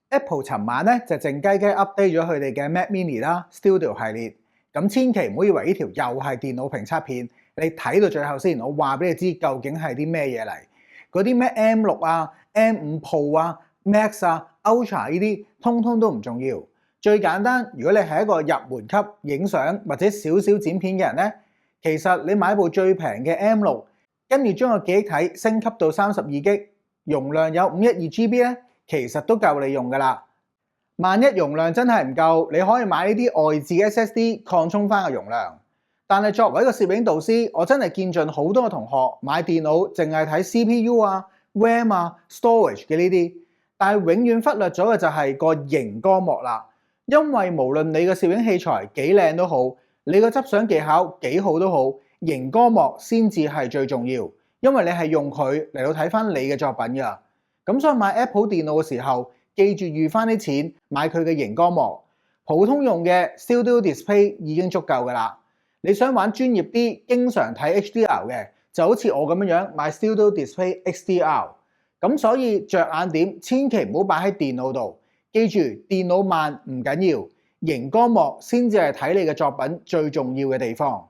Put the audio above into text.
Apple 尋晚咧就靜雞雞 update 咗佢哋嘅 Mac Mini 啦、Studio 系列，咁千祈唔好以為呢條又係電腦評測片，你睇到最後先，我話俾你知究竟係啲咩嘢嚟。嗰啲咩 M6 啊、M5 Pro 啊、Max 啊、Ultra 呢啲，通通都唔重要。最簡單，如果你係一個入門級影相或者少少剪片嘅人咧，其實你買部最平嘅 M6，跟住將個記憶體升級到32GB，容量有512GB 咧。其實都夠你用㗎啦。萬一容量真係唔夠，你可以買呢啲外置 SSD 擴充翻個容量。但係作為一個攝影導師，我真係見盡好多嘅同學買電腦淨係睇 CPU 啊、RAM 啊、storage 嘅呢啲，但係永遠忽略咗嘅就係個熒光幕啦。因為無論你嘅攝影器材幾靚都好，你個執相技巧幾好都好，熒光幕先至係最重要，因為你係用佢嚟到睇翻你嘅作品㗎。咁所以買 Apple 電腦嘅時候，記住預翻啲錢買佢嘅熒光幕。普通用嘅 Studio Display 已經足夠㗎啦。你想玩專業啲，經常睇 HDR 嘅，就好似我咁樣買 Studio Display XDR。咁所以着眼點千祈唔好擺喺電腦度。記住電腦慢唔緊要，熒光幕先至係睇你嘅作品最重要嘅地方。